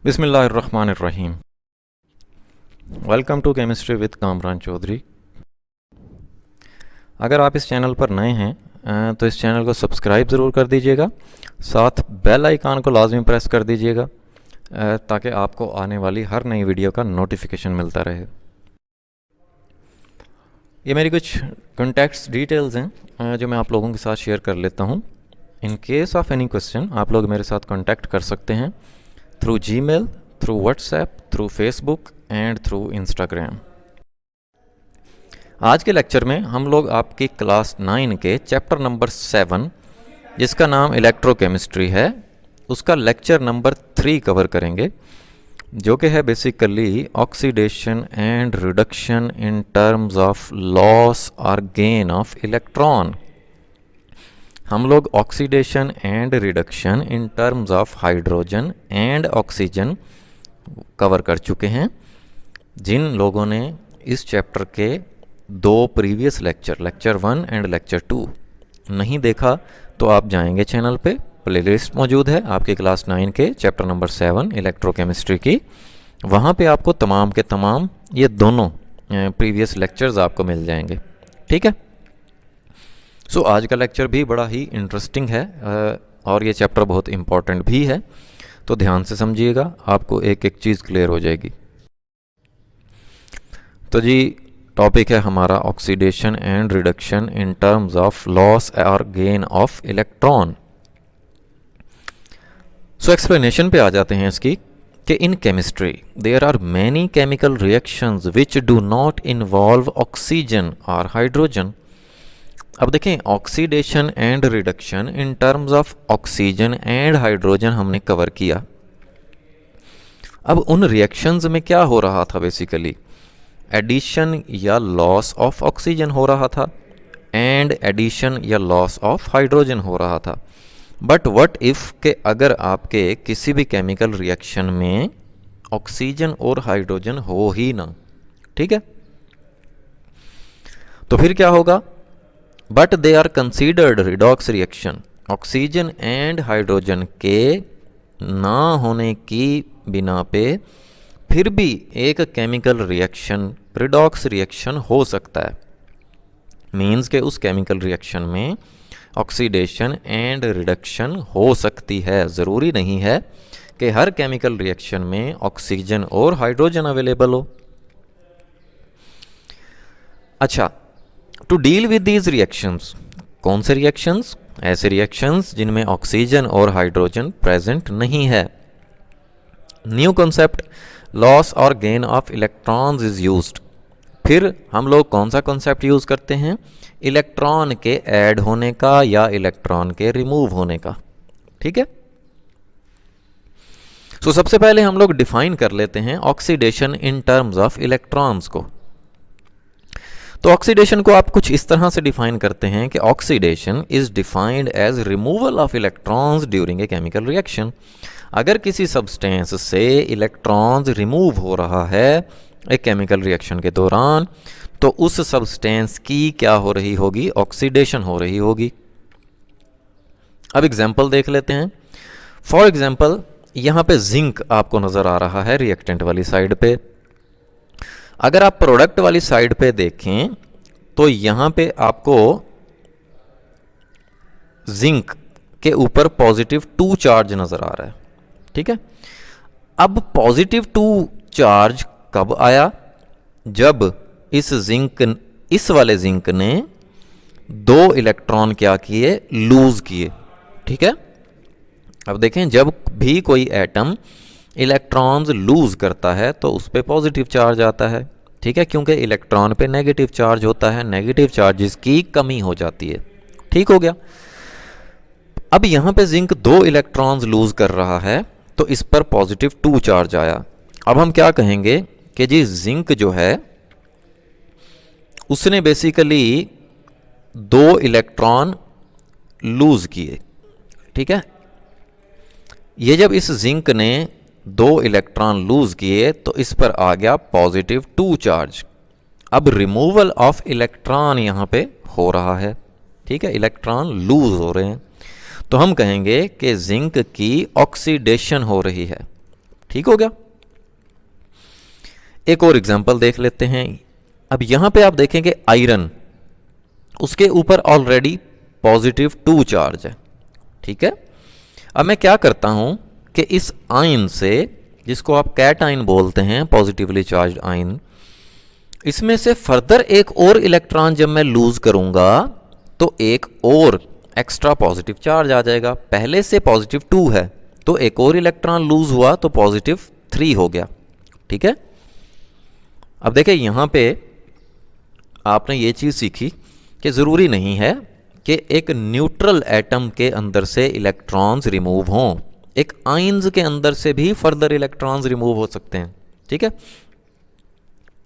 बिस्मिल्लाहिर्रहमानिर्रहीम। Welcome to chemistry with Kamran Chaudhary. अगर आप इस चैनल पर नए हैं तो इस चैनल को सब्सक्राइब ज़रूर कर दीजिएगा, साथ बेल आइकन को लाजमी प्रेस कर दीजिएगा ताकि आपको आने वाली हर नई वीडियो का नोटिफिकेशन मिलता रहे। ये मेरी कुछ कॉन्टैक्ट्स डिटेल्स हैं जो मैं आप लोगों के साथ शेयर कर लेता हूँ। In case of any question आप लोग मेरे साथ कॉन्टैक्ट कर सकते हैं through Gmail, through WhatsApp, through Facebook and through Instagram. आज के लेक्चर में हम लोग आपकी क्लास 9 के चैप्टर नंबर 7 जिसका नाम इलेक्ट्रोकेमिस्ट्री है, उसका लेक्चर नंबर 3 कवर करेंगे, जो कि है basically oxidation and reduction in terms of loss और गेन ऑफ इलेक्ट्रॉन। हम लोग oxidation and reduction in terms of hydrogen and oxygen cover कर चुके हैं। जिन लोगों ने इस चैप्टर के 2 प्रीवियस लेक्चर 1 एंड लेक्चर 2 नहीं देखा तो आप जाएंगे चैनल पे, प्लेलिस्ट मौजूद है आपके क्लास 9 के चैप्टर नंबर 7 इलेक्ट्रोकेमिस्ट्री की। वहाँ पे आपको तमाम के तमाम ये दोनों प्रीवियस लेक्चर्स आपको मिल जाएंगे। ठीक है। सो आज का लेक्चर भी बड़ा ही इंटरेस्टिंग है और ये चैप्टर बहुत इम्पॉर्टेंट भी है, तो ध्यान से समझिएगा, आपको एक एक चीज़ क्लियर हो जाएगी। तो जी टॉपिक है हमारा oxidation and reduction in terms of loss और gain of electron. So explanation पे आ जाते हैं इसकी कि in chemistry there are many chemical reactions which do not involve oxygen और हाइड्रोजन। अब देखें, oxidation and reduction in terms of oxygen and hydrogen हमने कवर किया। अब उन रिएक्शंस में क्या हो रहा था, बेसिकली एडिशन या लॉस ऑफ ऑक्सीजन हो रहा था एंड एडिशन या लॉस ऑफ हाइड्रोजन हो रहा था। बट व्हाट इफ के अगर आपके किसी भी केमिकल रिएक्शन में ऑक्सीजन और हाइड्रोजन हो ही ना, ठीक है, तो फिर क्या होगा? But they are considered redox reaction. Oxygen and hydrogen के ना होने की बिना पे फिर भी एक केमिकल रिएक्शन रिडॉक्स रिएक्शन हो सकता है। मीन्स के उस केमिकल रिएक्शन में ऑक्सीडेशन एंड रिडक्शन हो सकती है। ज़रूरी नहीं है कि हर केमिकल रिएक्शन में ऑक्सीजन और हाइड्रोजन अवेलेबल हो। अच्छा, to deal with these reactions, कौन से रिएक्शंस? ऐसे रिएक्शंस जिनमें ऑक्सीजन और हाइड्रोजन प्रेजेंट नहीं है। न्यू कॉन्सेप्ट लॉस और gain of electrons is used. फिर हम लोग कौन सा कॉन्सेप्ट यूज करते हैं? इलेक्ट्रॉन के ऐड होने का या इलेक्ट्रॉन के रिमूव होने का। ठीक है। सो सबसे पहले हम लोग डिफाइन कर लेते हैं oxidation in terms of electrons को। तो ऑक्सीडेशन को आप कुछ इस तरह से डिफाइन करते हैं कि oxidation is defined as removal of electrons during a chemical reaction. अगर किसी सब्सटेंस से इलेक्ट्रॉन्स रिमूव हो रहा है एक केमिकल रिएक्शन के दौरान, तो उस सब्सटेंस की क्या हो रही होगी? ऑक्सीडेशन हो रही होगी। अब एग्जांपल देख लेते हैं। फॉर एग्जांपल यहाँ पे जिंक आपको नज़र आ रहा है रिएक्टेंट वाली साइड पे। अगर आप प्रोडक्ट वाली साइड पे देखें तो यहाँ पे आपको जिंक के ऊपर +2 चार्ज नज़र आ रहा है। ठीक है। अब +2 चार्ज कब आया? जब इस वाले जिंक ने 2 इलेक्ट्रॉन क्या किए? लूज किए। ठीक है। अब देखें, जब भी कोई एटम इलेक्ट्रॉन्स लूज करता है तो उस पर पॉजिटिव चार्ज आता है। ठीक है, क्योंकि इलेक्ट्रॉन पे नेगेटिव चार्ज होता है, नेगेटिव चार्जेस की कमी हो जाती है। ठीक हो गया। अब यहाँ पे जिंक 2 इलेक्ट्रॉन्स लूज कर रहा है तो इस पर +2 चार्ज आया। अब हम क्या कहेंगे कि जी जिंक जो है उसने बेसिकली 2 इलेक्ट्रॉन लूज किए। ठीक है। ये जब इस जिंक ने 2 इलेक्ट्रॉन लूज किए तो इस पर आ गया +2 चार्ज। अब रिमूवल ऑफ इलेक्ट्रॉन यहाँ पे हो रहा है। ठीक है, इलेक्ट्रॉन लूज हो रहे हैं, तो हम कहेंगे कि जिंक की ऑक्सीडेशन हो रही है। ठीक हो गया। एक और एग्जांपल देख लेते हैं। अब यहां पे आप देखेंगे आयरन, उसके ऊपर ऑलरेडी +2 चार्ज है, ठीक है। अब मैं क्या करता हूं कि इस आयन से, जिसको आप कैट आयन बोलते हैं, पॉजिटिवली चार्ज आयन, इसमें से फर्दर एक और इलेक्ट्रॉन जब मैं लूज करूंगा तो एक और एक्स्ट्रा पॉजिटिव चार्ज आ जाएगा। पहले से +2 है तो एक और इलेक्ट्रॉन लूज हुआ तो +3 हो गया, ठीक है। अब देखिए यहां पे आपने ये चीज सीखी कि जरूरी नहीं है कि एक न्यूट्रल एटम के अंदर से इलेक्ट्रॉन्स रिमूव हों, एक आयंस के अंदर से भी फर्दर इलेक्ट्रॉन्स रिमूव हो सकते हैं, ठीक है।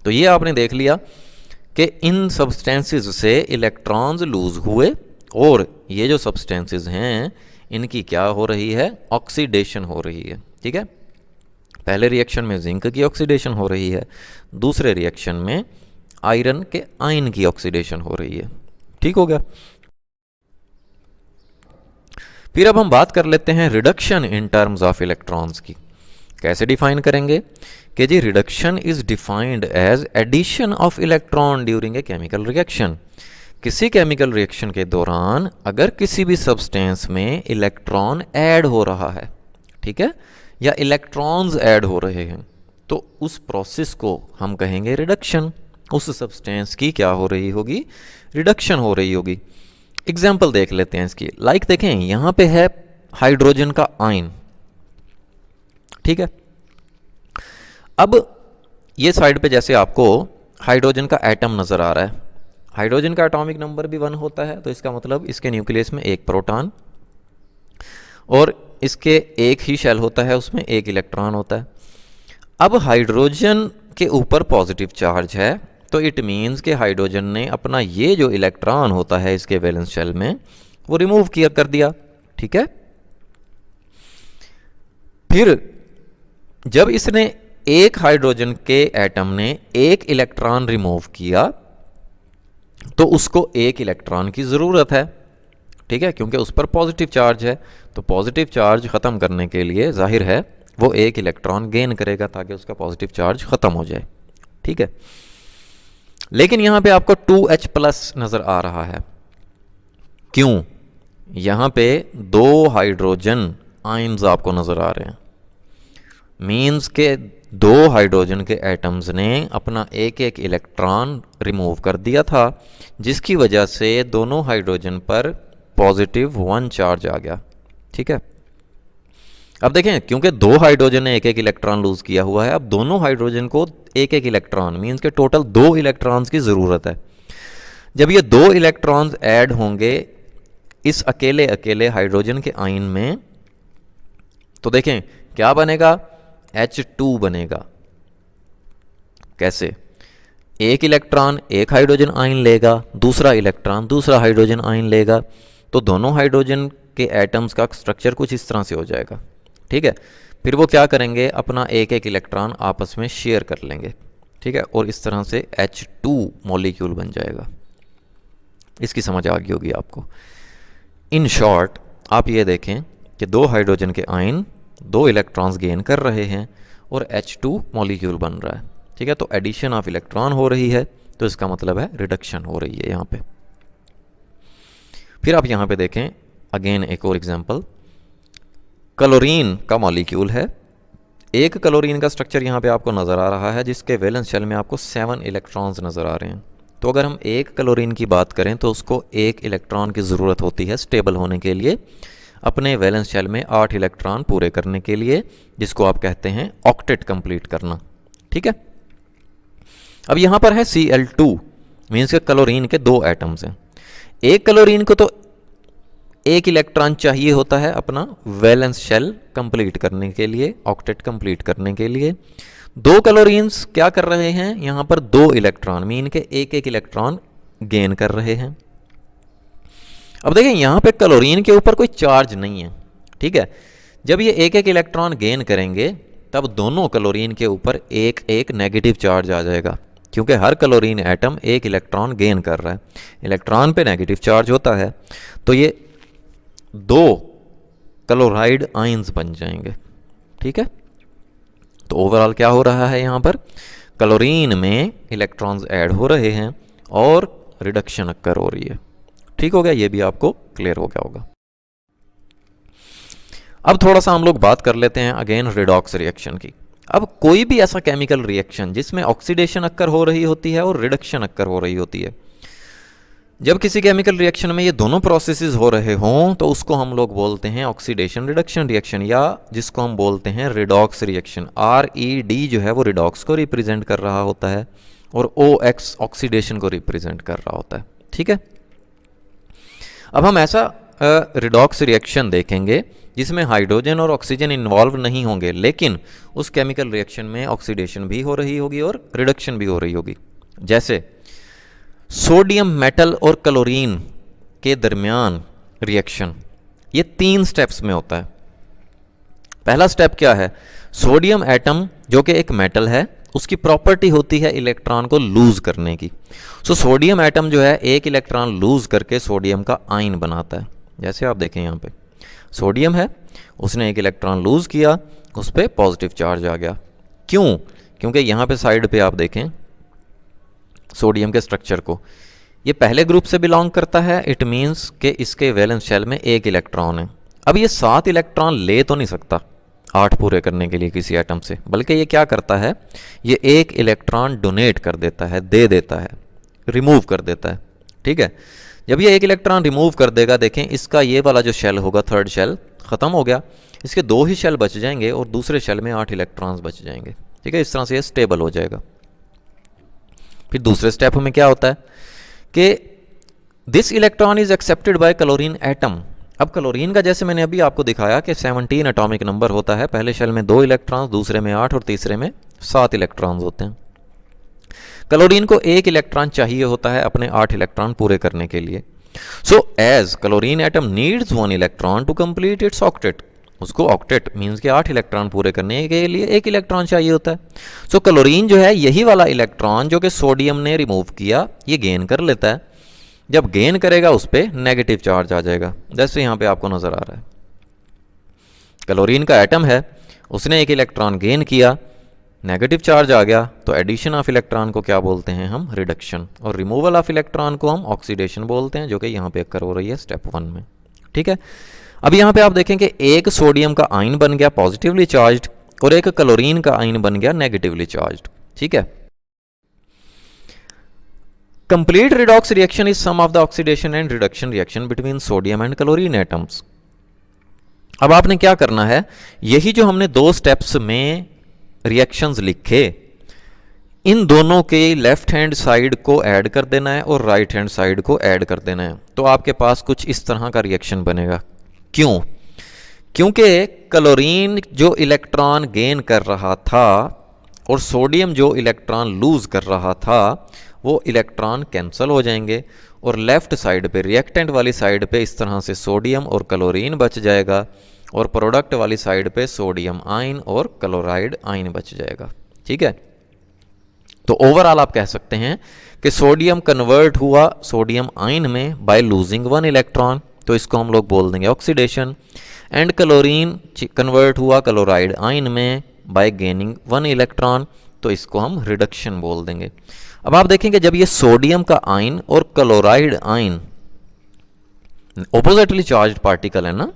तो ये आपने देख लिया कि इन सब्सटेंसेस से इलेक्ट्रॉन्स लूज हुए और ये जो सब्सटेंसेस हैं इनकी क्या हो रही है, ऑक्सीडेशन हो रही है, ठीक है। पहले रिएक्शन में जिंक की ऑक्सीडेशन हो रही है, दूसरे रिएक्शन में आयरन के आयन की ऑक्सीडेशन हो रही है, ठीक हो गया। फिर अब हम बात कर लेते हैं reduction in terms of electrons की। कैसे डिफाइन करेंगे कि जी reduction is defined as addition of electron during a chemical reaction. किसी केमिकल रिएक्शन के दौरान अगर किसी भी सब्सटेंस में इलेक्ट्रॉन ऐड हो रहा है, ठीक है, या इलेक्ट्रॉन्स ऐड हो रहे हैं, तो उस प्रोसेस को हम कहेंगे रिडक्शन। उस सब्सटेंस की क्या हो रही होगी, रिडक्शन हो रही होगी। एग्जाम्पल देख लेते हैं इसकी। लाइक देखें यहां पे है हाइड्रोजन का आयन, ठीक है। अब ये साइड पे जैसे आपको हाइड्रोजन का एटम नजर आ रहा है, हाइड्रोजन का एटॉमिक नंबर भी 1 होता है, तो इसका मतलब इसके न्यूक्लियस में एक प्रोटॉन और इसके एक ही शेल होता है, उसमें एक इलेक्ट्रॉन होता है। अब हाइड्रोजन के ऊपर पॉजिटिव चार्ज है तो इट मीन्स कि हाइड्रोजन ने अपना ये जो इलेक्ट्रॉन होता है इसके वैलेंस शेल में वो रिमूव किया कर दिया, ठीक है। फिर जब इसने एक हाइड्रोजन के एटम ने एक इलेक्ट्रॉन रिमूव किया तो उसको एक इलेक्ट्रॉन की ज़रूरत है, ठीक है, क्योंकि उस पर पॉजिटिव चार्ज है। तो पॉजिटिव चार्ज ख़त्म करने के लिए जाहिर है वो एक इलेक्ट्रॉन गेन करेगा ताकि उसका पॉजिटिव चार्ज ख़त्म हो जाए, ठीक है। लेकिन यहां पे आपको 2H+ नज़र आ रहा है, क्यों? यहां पे 2 हाइड्रोजन आयन्स आपको नज़र आ रहे हैं। मीन्स के 2 हाइड्रोजन के एटम्स ने अपना एक एक इलेक्ट्रॉन रिमूव कर दिया था, जिसकी वजह से दोनों हाइड्रोजन पर +1 चार्ज आ गया, ठीक है। अब देखें क्योंकि 2 हाइड्रोजन ने एक एक इलेक्ट्रॉन लूज किया हुआ है, अब दोनों हाइड्रोजन को एक एक इलेक्ट्रॉन मीन्स के टोटल 2 इलेक्ट्रॉन्स की ज़रूरत है। जब ये 2 इलेक्ट्रॉन्स ऐड होंगे इस अकेले अकेले हाइड्रोजन के आयन में तो देखें क्या बनेगा, H2 बनेगा। कैसे? एक इलेक्ट्रॉन एक हाइड्रोजन आयन लेगा, दूसरा इलेक्ट्रॉन दूसरा हाइड्रोजन आयन लेगा, तो दोनों हाइड्रोजन के एटम्स का स्ट्रक्चर कुछ इस तरह से हो जाएगा, ठीक है। फिर वो क्या करेंगे, अपना एक एक इलेक्ट्रॉन आपस में शेयर कर लेंगे, ठीक है, और इस तरह से H2 मॉलिक्यूल बन जाएगा। इसकी समझ आ गई होगी आपको। इन शॉर्ट आप ये देखें कि 2 हाइड्रोजन के आयन 2 इलेक्ट्रॉन्स गेन कर रहे हैं और H2 मॉलिक्यूल बन रहा है, ठीक है। तो एडिशन ऑफ इलेक्ट्रॉन हो रही है, तो इसका मतलब है रिडक्शन हो रही है यहाँ पे। फिर आप यहाँ पे देखें अगेन एक और एग्जांपल, क्लोरीन का मॉलिक्यूल है। एक क्लोरीन का स्ट्रक्चर यहाँ पे आपको नज़र आ रहा है जिसके वैलेंस शेल में आपको 7 इलेक्ट्रॉन्स नज़र आ रहे हैं। तो अगर हम एक क्लोरीन की बात करें तो उसको एक इलेक्ट्रॉन की ज़रूरत होती है स्टेबल होने के लिए, अपने वैलेंस शेल में 8 इलेक्ट्रॉन पूरे करने के लिए, जिसको आप कहते हैं ऑक्टेट कंप्लीट करना, ठीक है। अब यहाँ पर है Cl2 मीन्स के क्लोरीन के 2 एटम्स हैं। एक क्लोरीन को तो एक इलेक्ट्रॉन चाहिए होता है अपना वैलेंस शेल कंप्लीट करने के लिए, ऑक्टेट कंप्लीट करने के लिए। 2 क्लोरीन्स क्या कर रहे हैं, यहाँ पर 2 इलेक्ट्रॉन मीन के एक एक इलेक्ट्रॉन गेन कर रहे हैं। अब देखें यहाँ पे क्लोरीन के ऊपर कोई चार्ज नहीं है, ठीक है। जब ये एक एक इलेक्ट्रॉन गेन करेंगे तब दोनों क्लोरीन के ऊपर एक एक नेगेटिव चार्ज आ जाएगा, क्योंकि हर क्लोरीन एटम एक इलेक्ट्रॉन गेन कर रहा है, इलेक्ट्रॉन पे नेगेटिव चार्ज होता है, तो ये 2 क्लोराइड आयंस बन जाएंगे, ठीक है। तो ओवरऑल क्या हो रहा है यहाँ पर, क्लोरीन में इलेक्ट्रॉन्स ऐड हो रहे हैं और रिडक्शन अक्कर हो रही है। ठीक हो गया, ये भी आपको क्लियर हो गया होगा। अब थोड़ा सा हम लोग बात कर लेते हैं अगेन रिडॉक्स रिएक्शन की। अब कोई भी ऐसा केमिकल रिएक्शन जिसमें ऑक्सीडेशन अक्कर हो रही होती है और रिडक्शन अक्कर हो रही होती है, जब किसी केमिकल रिएक्शन में ये दोनों प्रोसेसेस हो रहे हों तो उसको हम लोग बोलते हैं ऑक्सीडेशन रिडक्शन रिएक्शन, या जिसको हम बोलते हैं रिडॉक्स रिएक्शन। RED जो है वो रिडॉक्स को रिप्रेजेंट कर रहा होता है और OX ऑक्सीडेशन को रिप्रेजेंट कर रहा होता है। ठीक है, अब हम ऐसा रिडॉक्स रिएक्शन देखेंगे जिसमें हाइड्रोजन और ऑक्सीजन इन्वॉल्व नहीं होंगे, लेकिन उस केमिकल रिएक्शन में ऑक्सीडेशन भी हो रही होगी और रिडक्शन भी हो रही होगी। जैसे सोडियम मेटल और क्लोरीन के दरमियान रिएक्शन, ये 3 स्टेप्स में होता है। पहला स्टेप क्या है, सोडियम एटम जो कि एक मेटल है, उसकी प्रॉपर्टी होती है इलेक्ट्रॉन को लूज करने की। सो सोडियम एटम जो है एक इलेक्ट्रॉन लूज करके सोडियम का आयन बनाता है। जैसे आप देखें यहाँ पे सोडियम है, उसने एक इलेक्ट्रॉन लूज किया, उस पर पॉजिटिव चार्ज आ गया। क्यों? क्योंकि यहाँ पे साइड पे आप देखें सोडियम के स्ट्रक्चर को, ये पहले ग्रुप से बिलोंग करता है, इट मीन्स कि इसके वैलेंस शेल में 1 इलेक्ट्रॉन है। अब ये 7 इलेक्ट्रॉन ले तो नहीं सकता 8 पूरे करने के लिए किसी एटम से, बल्कि ये क्या करता है, ये 1 इलेक्ट्रॉन डोनेट कर देता है, दे देता है, रिमूव कर देता है। ठीक है, जब ये 1 इलेक्ट्रॉन रिमूव कर देगा, देखें इसका ये वाला जो शेल होगा, थर्ड शेल ख़त्म हो गया, इसके 2 ही शेल बच जाएंगे और दूसरे शेल में 8 इलेक्ट्रॉन्स बच जाएंगे। ठीक है, इस तरह से ये स्टेबल हो जाएगा। फिर दूसरे स्टेप में क्या होता है कि this electron is accepted by chlorine atom. अब क्लोरीन का जैसे मैंने अभी आपको दिखाया कि 17 एटॉमिक नंबर होता है, पहले शेल में 2 इलेक्ट्रॉन्स, दूसरे में 8 और तीसरे में 7 इलेक्ट्रॉन्स होते हैं। क्लोरीन को 1 इलेक्ट्रॉन चाहिए होता है अपने 8 इलेक्ट्रॉन पूरे करने के लिए। So as chlorine atom needs 1 electron to complete its octet, उसको ऑक्टेट मीन्स के 8 इलेक्ट्रॉन पूरे करने के लिए 1 इलेक्ट्रॉन चाहिए होता है। सो क्लोरीन जो है यही वाला इलेक्ट्रॉन जो कि सोडियम ने रिमूव किया, ये गेन कर लेता है। जब गेन करेगा उस पर नेगेटिव चार्ज आ जाएगा, जैसे यहाँ पे आपको नजर आ रहा है। क्लोरीन का एटम है, उसने 1 इलेक्ट्रॉन गेन किया, नेगेटिव चार्ज आ गया, तो एडिशन ऑफ इलेक्ट्रॉन को क्या बोलते हैं हम, रिडक्शन, और रिमूवल ऑफ इलेक्ट्रॉन को हम ऑक्सीडेशन बोलते हैं, जो कि यहाँ पे अक्कर हो रही है स्टेप 1 में। ठीक है, अब यहाँ पे आप देखें कि एक सोडियम का आयन बन गया पॉजिटिवली चार्ज्ड और एक क्लोरीन का आयन बन गया नेगेटिवली चार्ज्ड। ठीक है, complete redox reaction is sum of the oxidation and reduction reaction between sodium and chlorine atoms. अब आपने क्या करना है, यही जो हमने 2 स्टेप्स में रिएक्शंस लिखे, इन दोनों के लेफ्ट हैंड साइड को ऐड कर देना है और राइट हैंड साइड को ऐड कर देना है, तो आपके पास कुछ इस तरह का रिएक्शन बनेगा। क्यों? क्योंकि क्लोरीन जो इलेक्ट्रॉन गेन कर रहा था और सोडियम जो इलेक्ट्रॉन लूज कर रहा था, वो इलेक्ट्रॉन कैंसिल हो जाएंगे और लेफ्ट साइड पे रिएक्टेंट वाली साइड पे इस तरह से सोडियम और क्लोरीन बच जाएगा और प्रोडक्ट वाली साइड पे सोडियम आयन और क्लोराइड आयन बच जाएगा। ठीक है, तो ओवरऑल आप कह सकते हैं कि सोडियम कन्वर्ट हुआ सोडियम आयन में बाय लूजिंग 1 इलेक्ट्रॉन, तो इसको हम लोग बोल देंगे ऑक्सीडेशन, एंड क्लोरीन कन्वर्ट हुआ क्लोराइड आयन में बाय गेनिंग 1 इलेक्ट्रॉन, तो इसको हम रिडक्शन बोल देंगे। अब आप देखेंगे जब ये सोडियम का आयन और chloride ion oppositely charged particle है ना,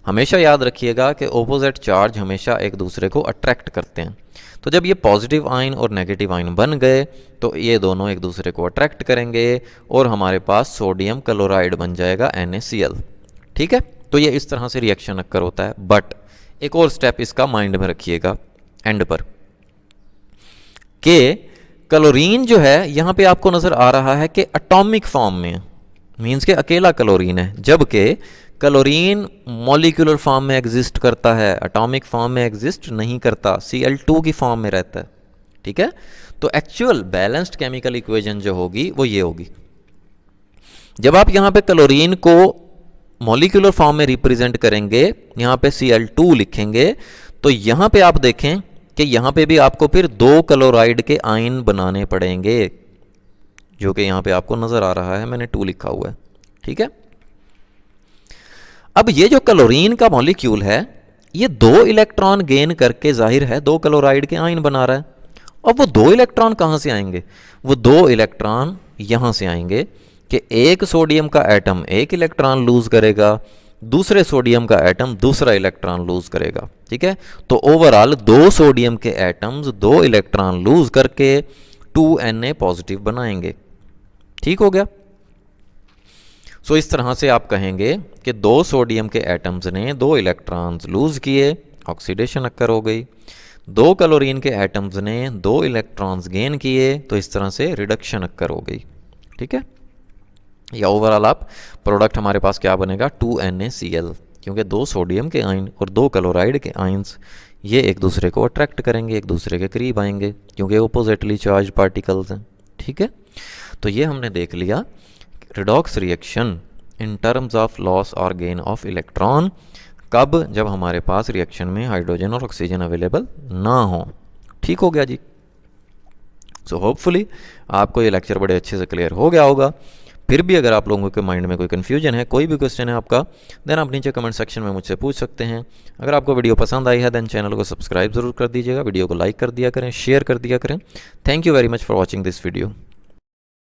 हमेशा याद रखिएगा कि ऑपोजिट चार्ज हमेशा एक दूसरे को अट्रैक्ट करते हैं। तो जब ये पॉजिटिव आयन और नेगेटिव आयन बन गए तो ये दोनों एक दूसरे को अट्रैक्ट करेंगे और हमारे पास सोडियम क्लोराइड बन जाएगा NaCl। ठीक है, तो ये इस तरह से रिएक्शन अक्कर होता है। बट एक और स्टेप इसका माइंड में रखिएगा एंड पर, कि क्लोरीन जो है यहाँ पे आपको नजर आ रहा है कि एटॉमिक फॉर्म में, मीन्स के अकेला क्लोरीन है, जबकि क्लोरीन मॉलिक्यूलर फॉर्म में एग्जिस्ट करता है, एटॉमिक फॉर्म में एग्जिस्ट नहीं करता, Cl2 की फॉर्म में रहता है। ठीक है, तो एक्चुअल बैलेंस्ड केमिकल इक्वेशन जो होगी वो ये होगी। जब आप यहाँ पे क्लोरीन को मॉलिक्यूलर फॉर्म में रिप्रेजेंट करेंगे, यहाँ पे Cl2 लिखेंगे, तो यहाँ पे आप देखें कि यहाँ पे भी आपको फिर 2 क्लोराइड के आयन बनाने पड़ेंगे, जो कि यहाँ पे आपको नजर आ रहा है, मैंने 2 लिखा हुआ है। ठीक है, अब ये जो क्लोरीन का मॉलिक्यूल है ये 2 इलेक्ट्रॉन गेन करके जाहिर है 2 क्लोराइड के आयन बना रहा है। अब वो 2 इलेक्ट्रॉन कहाँ से आएंगे? वो 2 इलेक्ट्रॉन यहाँ से आएंगे कि एक सोडियम का एटम 1 इलेक्ट्रॉन लूज करेगा, दूसरे सोडियम का एटम दूसरा इलेक्ट्रॉन लूज करेगा। ठीक है, तो ओवरऑल 2 सोडियम के एटम्स 2 इलेक्ट्रॉन लूज करके 2Na पॉजिटिव बनाएंगे। ठीक हो गया। सो इस तरह से आप कहेंगे कि 2 सोडियम के एटम्स ने 2 इलेक्ट्रॉन्स लूज किए, ऑक्सीडेशन अक्कर हो गई। 2 क्लोरीन के एटम्स ने 2 इलेक्ट्रॉन्स गेन किए, तो इस तरह से रिडक्शन अक्कर हो गई। ठीक है, या ओवरऑल आप प्रोडक्ट हमारे पास क्या बनेगा? 2NaCl, क्योंकि 2 सोडियम के आयन और 2 क्लोराइड के आयन्स ये एक दूसरे को अट्रैक्ट करेंगे, एक दूसरे के करीब आएंगे, क्योंकि अपोजिटली चार्ज पार्टिकल्स हैं। ठीक है, तो ये हमने देख लिया redox reaction in terms of loss और गेन ऑफ इलेक्ट्रॉन। कब? जब हमारे पास रिएक्शन में हाइड्रोजन और ऑक्सीजन अवेलेबल ना हो। ठीक हो गया जी। सो होपफुली आपको ये लेक्चर बड़े अच्छे से क्लियर हो गया होगा। फिर भी अगर आप लोगों के माइंड में कोई कन्फ्यूजन है, कोई भी क्वेश्चन है आपका, देन आप नीचे कमेंट सेक्शन में मुझसे पूछ सकते हैं। अगर आपको वीडियो पसंद आई है देन चैनल को सब्सक्राइब ज़रूर कर दीजिएगा, वीडियो को लाइक कर दिया करें, शेयर कर दिया करें। Thank you very much for watching this video.